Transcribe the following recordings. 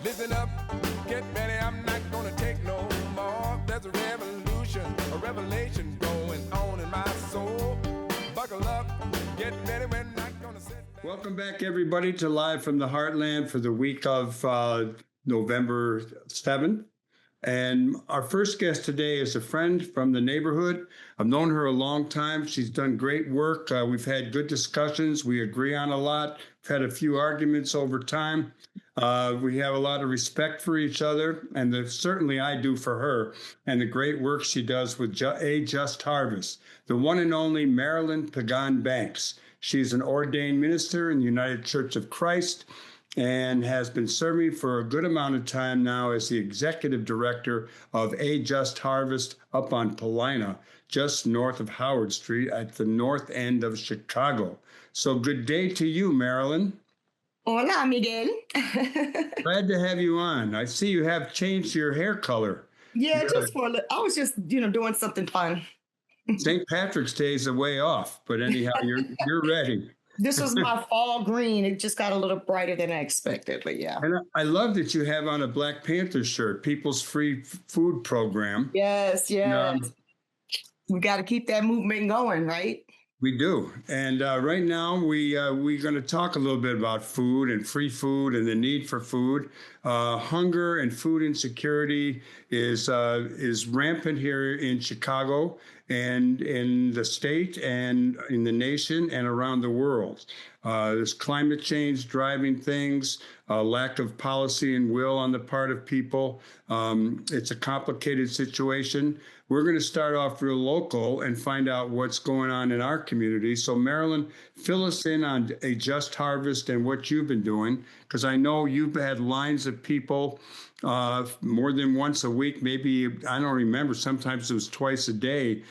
Listen up, get ready, I'm not gonna take no more. There's a revolution, a revelation going on in my soul. Buckle up, get ready, we're not gonna sit back. Welcome back, everybody, to Live from the Heartland for the week of November 7th. And our first guest today is a friend from the neighborhood. I've known her a long time. She's done great work. We've had good discussions. We agree on a lot. We've had a few arguments over time. We have a lot of respect for each other, and certainly I do for her, and the great work she does with A Just Harvest. The one and only Marilyn Paga Banks. She's an ordained minister in the United Church of Christ, and has been serving for a good amount of time now as the executive director of A Just Harvest up on Paulina, just north of Howard Street at the north end of Chicago. So good day to you, Marilyn. Hola, Miguel. Glad to have you on. I see you have changed your hair color. Yeah, just for a little. I was just, doing something fun. St. Patrick's Day is a way off, but anyhow, you're ready. This was my fall green. It just got a little brighter than I expected, but yeah. And I love that you have on a Black Panther shirt, People's Free Food Program. Yes. We got to keep that movement going, right? We do. And right now, we're going to talk a little bit about food and free food and the need for food. Hunger and food insecurity is rampant here in Chicago and in the state and in the nation and around the world. There's climate change driving things, lack of policy and will on the part of people. It's a complicated situation. We're going to start off real local and find out what's going on in our community. So, Marilyn, fill us in on A Just Harvest and what you've been doing, because I know you've had lines of people more than once a week, maybe, I don't remember, sometimes it was twice a day,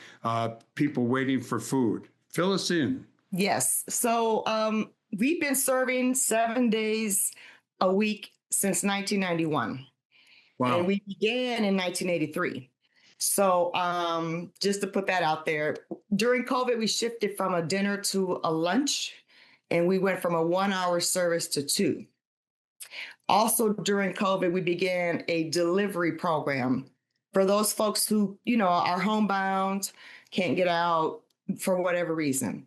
people waiting for food. Fill us in. Yes. So we've been serving 7 days a week since 1991. Wow. And we began in 1983. So just to put that out there, during COVID, we shifted from a dinner to a lunch, and we went from a 1-hour service to 2. Also, during COVID, we began a delivery program for those folks who, are homebound, can't get out for whatever reason.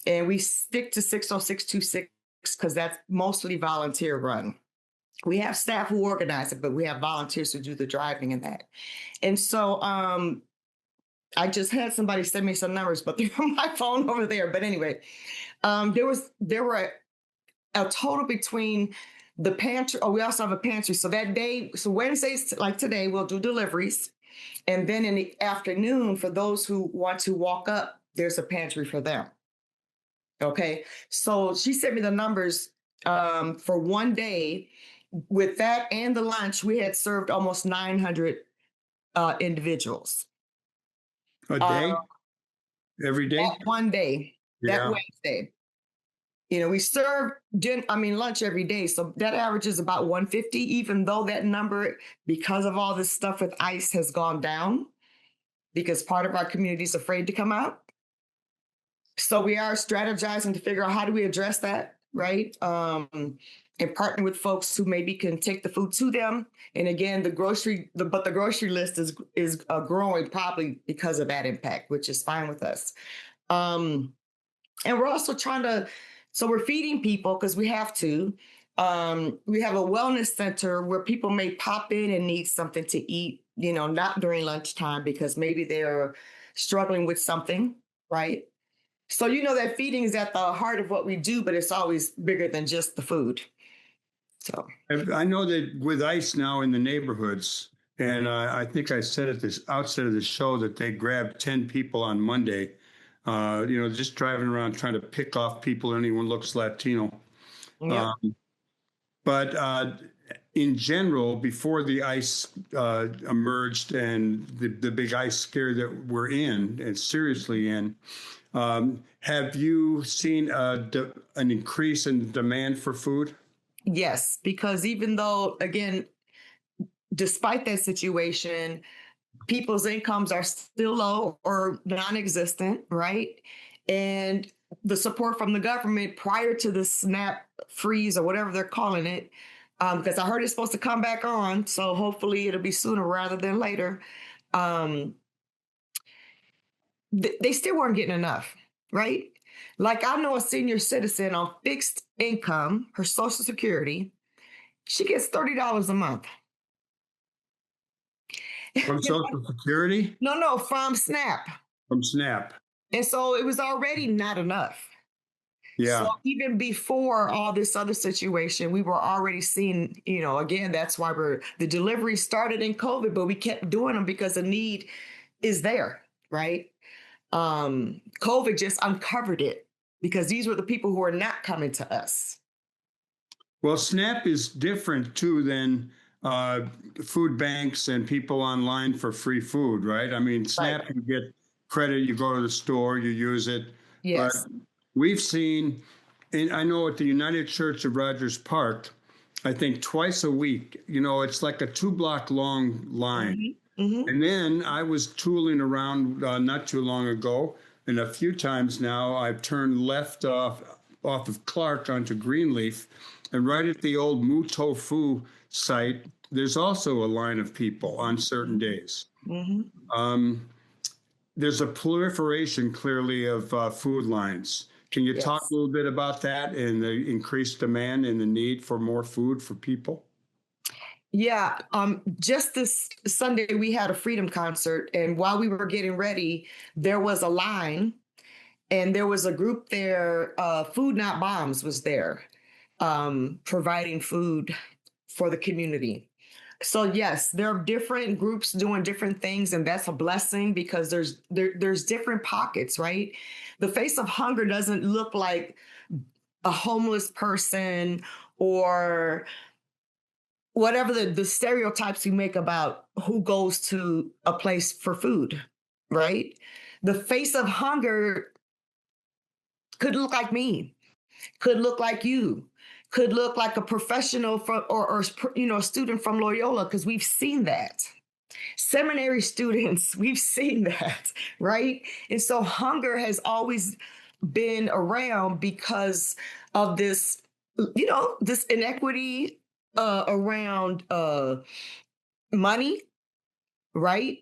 And we stick to 60626 because that's mostly volunteer run. We have staff who organize it, but we have volunteers who do the driving and that. And so I just had somebody send me some numbers, but they're on my phone over there. But anyway, there were a total between the pantry. Oh, we also have a pantry. So that day, so Wednesdays, like today, we'll do deliveries. And then in the afternoon, for those who want to walk up, there's a pantry for them. Okay. So she sent me the numbers for one day. With that and the lunch, we had served almost 900 individuals. A day? Every day? One day, that Wednesday. We serve lunch every day. So that averages about 150, even though that number, because of all this stuff with ICE, has gone down because part of our community is afraid to come out. So we are strategizing to figure out how do we address that, right? And partner with folks who maybe can take the food to them. And again, the grocery list is growing probably because of that impact, which is fine with us. And we're also so we're feeding people because we have to. We have a wellness center where people may pop in and need something to eat, not during lunchtime because maybe they're struggling with something, right? So that feeding is at the heart of what we do, but it's always bigger than just the food. So I know that with ICE now in the neighborhoods, and I think I said at this outset of the show that they grabbed 10 people on Monday, just driving around trying to pick off people, anyone looks Latino. Yeah. But in general, before the ICE emerged and the big ICE scare that we're in and seriously in, have you seen an increase in demand for food? Yes, because even though, again, despite that situation, people's incomes are still low or non-existent, right? And the support from the government prior to the SNAP freeze or whatever they're calling it, because I heard it's supposed to come back on. So hopefully it'll be sooner rather than later. Um, they still weren't getting enough, right? Like I know a senior citizen on fixed income, her Social Security, she gets $30 a month. From Social Security? No, from SNAP. From SNAP. And so it was already not enough. Yeah. So even before all this other situation, we were already seeing, again, that's why the delivery started in COVID, but we kept doing them because the need is there, right? COVID just uncovered it because these were the people who are not coming to us. Well, SNAP is different too than food banks and people online for free food, right? I mean, SNAP, right. You get credit, you go to the store, you use it. Yes. But we've seen, and I know at the United Church of Rogers Park, I think twice a week, it's like a 2-block long line. Mm-hmm. Mm-hmm. And then I was tooling around not too long ago, and a few times now I've turned left off of Clark onto Greenleaf, and right at the old Moo Tofu site, there's also a line of people on certain days. Mm-hmm. There's a proliferation, clearly, of food lines. Can you talk a little bit about that and the increased demand and the need for more food for people? Yeah. Just this Sunday, we had a Freedom concert. And while we were getting ready, there was a line and there was a group there. Food Not Bombs was there, providing food for the community. So yes, there are different groups doing different things, and that's a blessing because there's different pockets, right? The face of hunger doesn't look like a homeless person or whatever the stereotypes you make about who goes to a place for food, right? The face of hunger could look like me, could look like you, could look like a professional from, or a student from Loyola, because we've seen that. Seminary students, we've seen that, right? And so hunger has always been around because of this, this inequity around money, right?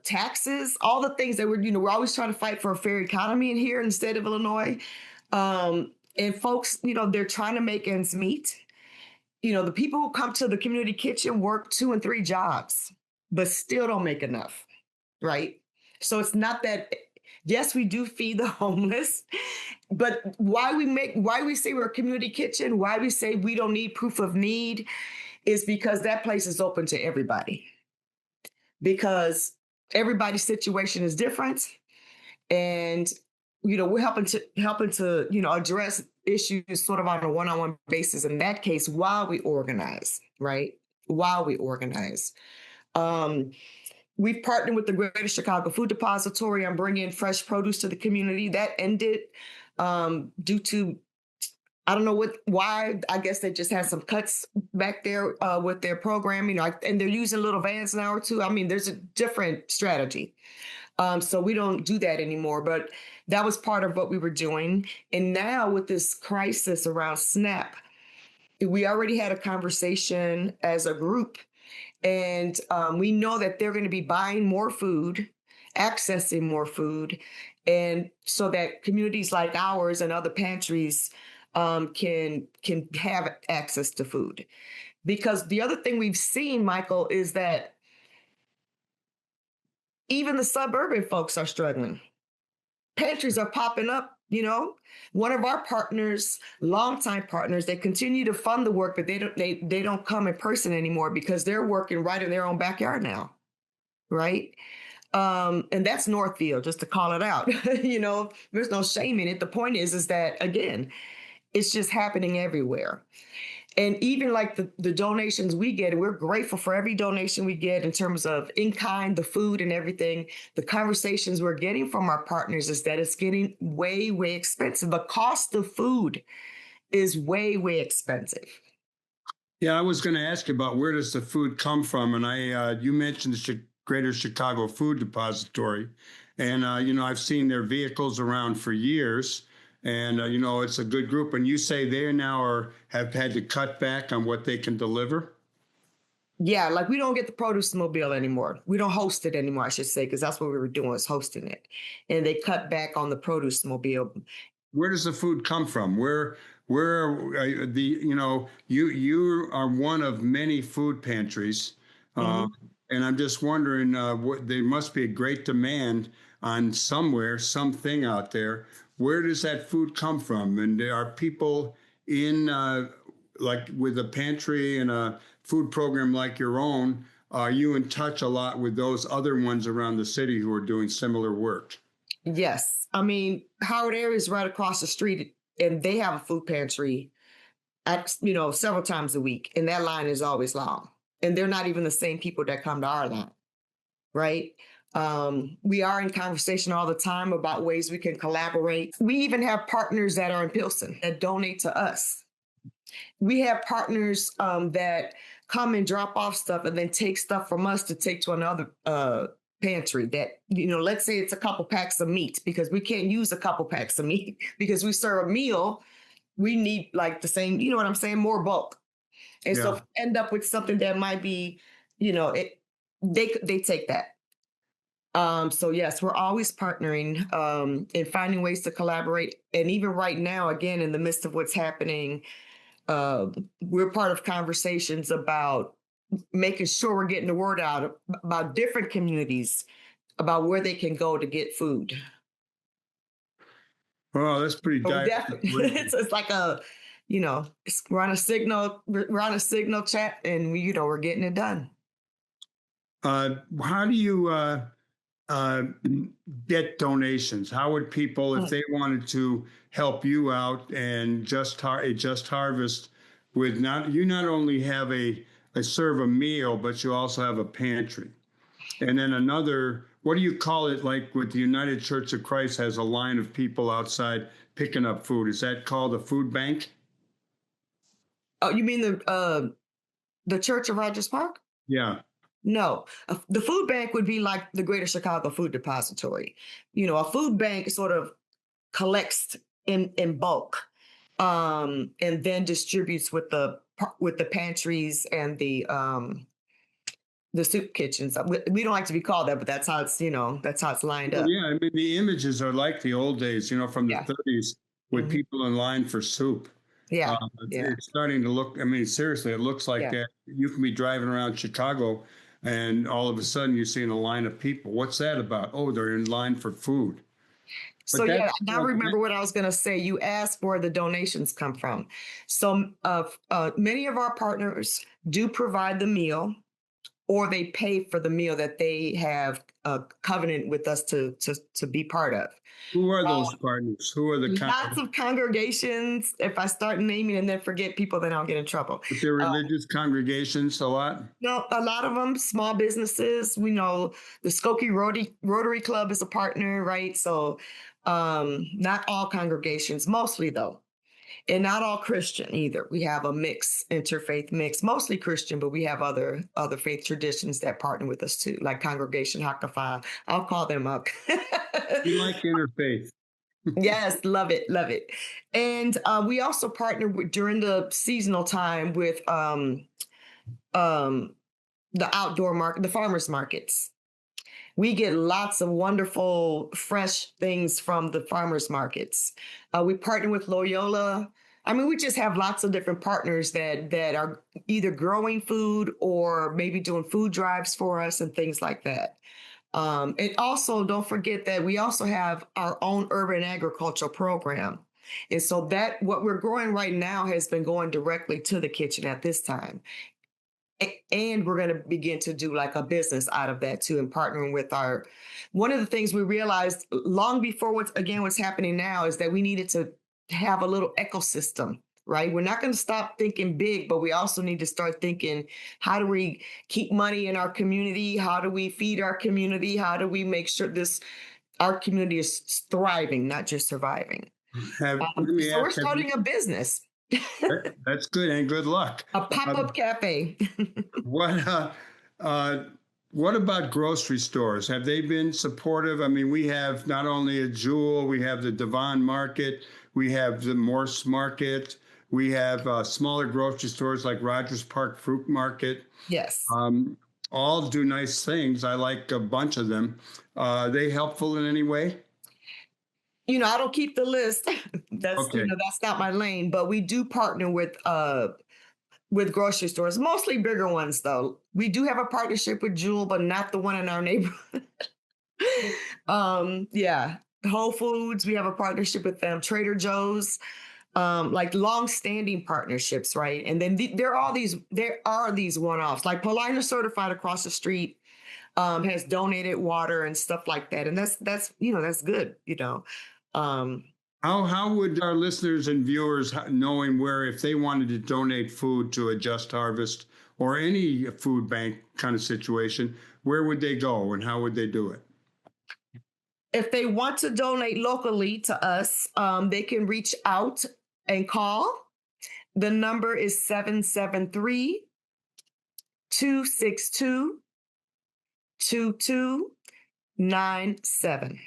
Taxes, all the things that we're always trying to fight for a fair economy in here in the state of Illinois. And folks, they're trying to make ends meet. The people who come to the community kitchen work 2 and 3 jobs, but still don't make enough, right? So it's not that, yes, we do feed the homeless, but why we say we're a community kitchen, why we say we don't need proof of need is because that place is open to everybody. Because everybody's situation is different. And we're helping to address issues sort of on a one-on-one basis. In that case, while we organize, right? While we organize. We've partnered with the Greater Chicago Food Depository on bringing fresh produce to the community. That ended due to, I don't know why. I guess they just had some cuts back there with their program, and they're using little vans now or two. I mean, there's a different strategy. So we don't do that anymore, but that was part of what we were doing. And now with this crisis around SNAP, we already had a conversation as a group, and we know that they're going to be buying more food, accessing more food, and so that communities like ours and other pantries can have access to food. Because the other thing we've seen, Michael, is that even the suburban folks are struggling. Pantries are popping up, One of our partners, longtime partners, they continue to fund the work, but they don't come in person anymore because they're working right in their own backyard now, right? And that's Northfield, just to call it out. There's no shame in it. The point is that, again, it's just happening everywhere. And even like the donations we get, we're grateful for every donation we get in terms of in-kind, the food and everything. The conversations we're getting from our partners is that it's getting way, way expensive. The cost of food is way, way expensive. Yeah, I was going to ask you about where does the food come from? And you mentioned the Greater Chicago Food Depository. And, I've seen their vehicles around for years. and it's a good group. And you say they now have had to cut back on what they can deliver. Yeah, like we don't get the produce mobile anymore. We don't host it anymore, I should say, because that's what we were doing, was hosting it. And they cut back on the produce mobile. Where does the food come from? Where you are one of many food pantries, and I'm just wondering, there must be a great demand on something out there. Where does that food come from? And there are people in like with a pantry and a food program like your own. Are you in touch a lot with those other ones around the city who are doing similar work? Yes. I mean, Howard Area is right across the street, and they have a food pantry several times a week. And that line is always long. And they're not even the same people that come to our line, right? We are in conversation all the time about ways we can collaborate. We even have partners that are in Pilsen that donate to us. We have partners that come and drop off stuff and then take stuff from us to take to another pantry that, let's say it's a couple packs of meat, because we can't use a couple packs of meat because we serve a meal. We need like the same, you know what I'm saying, more bulk. And so end up with something that might be, they take that. So yes, we're always partnering and finding ways to collaborate. And even right now, again, in the midst of what's happening, we're part of conversations about making sure we're getting the word out about different communities, about where they can go to get food. Well, that's pretty definitely. It's like we're on a signal chat, and we're getting it done. How do you get donations? How would people, if they wanted to help you out and Just Harvest with not only have serve a meal, but you also have a pantry. And then what do you call it, like with the United Church of Christ has a line of people outside picking up food? Is that called a food bank? Oh, you mean the Church of Rogers Park? Yeah. No, the food bank would be like the Greater Chicago Food Depository. A food bank sort of collects in bulk and then distributes with the pantries and the soup kitchens. We don't like to be called that, but that's how it's lined up. Yeah, I mean, the images are like the old days, from the 30s with people in line for soup. Yeah. It's starting to look, I mean, seriously, it looks like that. You can be driving around Chicago and all of a sudden you're seeing a line of people. What's that about? Oh, they're in line for food. So now remember what I was going to say. You asked where the donations come from. So many of our partners do provide the meal, or they pay for the meal that they have a covenant with us to be part of. Who are those partners? Who are the lots of congregations? If I start naming and then forget people, then I'll get in trouble. But they're religious congregations, a lot? No, a lot of them, small businesses. We know the Skokie Rotary Club is a partner, right? So not all congregations, mostly though. And not all Christian either. We have a interfaith mix, mostly Christian, but we have other faith traditions that partner with us too, like Congregation Hakafah. I'll call them up. You like interfaith. Yes, love it. And we also partner during the seasonal time with the outdoor market, the farmers markets. We get lots of wonderful, fresh things from the farmers markets. We partner with Loyola. I mean, we just have lots of different partners that are either growing food or maybe doing food drives for us and things like that. And also, don't forget that we also have our own urban agricultural program. And so what we're growing right now has been going directly to the kitchen at this time. And we're going to begin to do like a business out of that too, and partnering with one of the things we realized long before what's happening now is that we needed to have a little ecosystem, right? We're not going to stop thinking big, but we also need to start thinking, how do we keep money in our community? How do we feed our community? How do we make sure our community is thriving, not just surviving? So we're starting a business. That's good, and good luck. A pop-up cafe. What about grocery stores? Have they been supportive? I mean, we have not only a Jewel, we have the Devon Market, We have the Morse Market. We have smaller grocery stores like Rogers Park Fruit Market. Yes. All do nice things. I like a bunch of them. Are they helpful in any way? I don't keep the list. That's Okay. That's not my lane. But we do partner with grocery stores, mostly bigger ones, though. We do have a partnership with Jewel, but not the one in our neighborhood. Yeah, Whole Foods. We have a partnership with them. Trader Joe's. Like long-standing partnerships, right? And then there are these one-offs, like Paulina Certified across the street has donated water and stuff like that, and that's good. How would our listeners and viewers, knowing where, if they wanted to donate food to a Just Harvest or any food bank kind of situation, where would they go and how would they do it? If they want to donate locally to us, they can reach out and call. The number is 773-262-2297.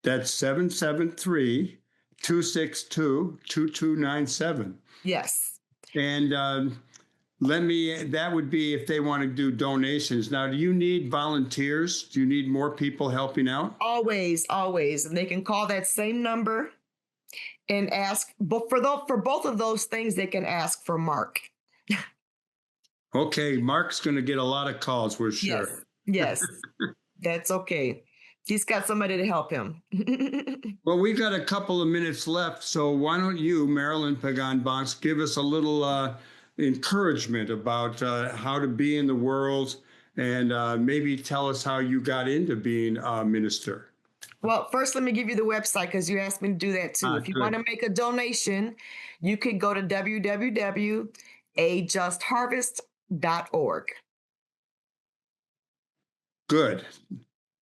That's 773-262-2297. Yes. And that would be if they want to do donations. Now, do you need volunteers? Do you need more people helping out? Always. And they can call that same number and ask, but for both of those things, they can ask for Mark. Okay, Mark's going to get a lot of calls, we're sure. Yes. That's okay. He's got somebody to help him. Well, we've got a couple of minutes left, so why don't you, Marilyn Paga, give us a little encouragement about how to be in the world and maybe tell us how you got into being a minister. Well, first, let me give you the website because you asked me to do that too. If you want to make a donation, you could go to www.ajustharvest.org. Good.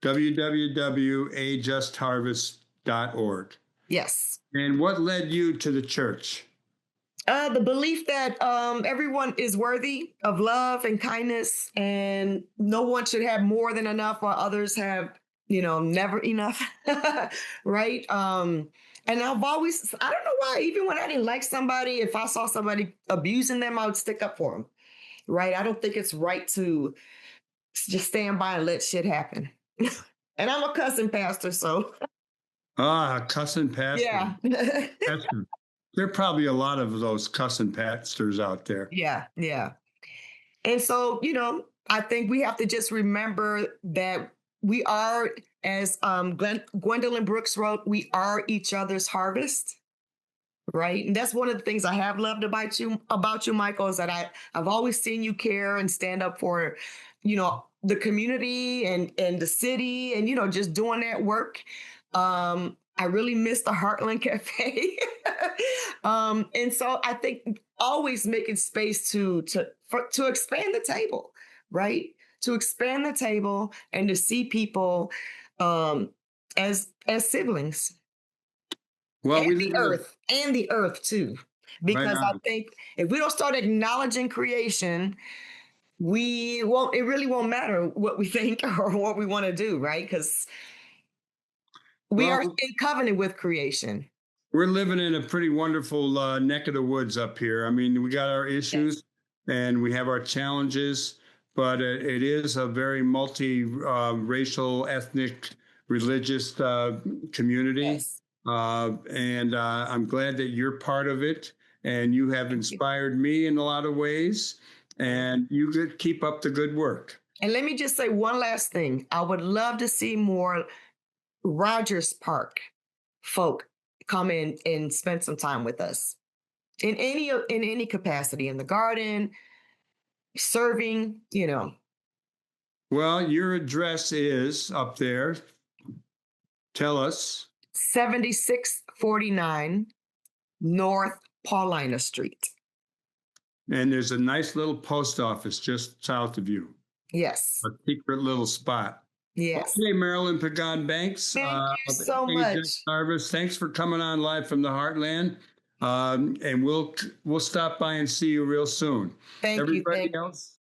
www.ajustharvest.org. Yes. And what led you to the church? The belief that everyone is worthy of love and kindness, and no one should have more than enough while others have, never enough. Right. And I've always, I don't know why, even when I didn't like somebody, if I saw somebody abusing them, I would stick up for them. Right. I don't think it's right to just stand by and let shit happen. And I'm a cussing pastor, so. Cussing pastor. Yeah. There are probably a lot of those cussing pastors out there. Yeah. And so, I think we have to just remember that we are, as Gwendolyn Brooks wrote, we are each other's harvest, right? And that's one of the things I have loved about you, Michael, is that I've always seen you care and stand up for, the community and the city and, just doing that work. I really miss the Heartland Cafe. And so I think always making space to expand the table, right? To expand the table and to see people as siblings. Well, and the earth too. Because right I think if we don't start acknowledging creation, it really won't matter what we think or what we want to do, right? Because we are in covenant with creation. We're living in a pretty wonderful neck of the woods up here. I mean, we got our issues and we have our challenges, but it is a very multi-racial, ethnic, religious community. Yes. And I'm glad that you're part of it. And you have inspired me in a lot of ways. And you could keep up the good work. And let me just say one last thing. I would love to see more Rogers Park folk come in and spend some time with us in any capacity, in the garden, serving, Well, your address is up there. Tell us. 7649 North Paulina Street. And there's a nice little post office just south of you. Yes. A secret little spot. Yes. Okay, Marilyn Paga Banks. Thank you so much. Harvest. Thanks for coming on live from the Heartland. And we'll stop by and see you real soon. Thank you. Everybody else,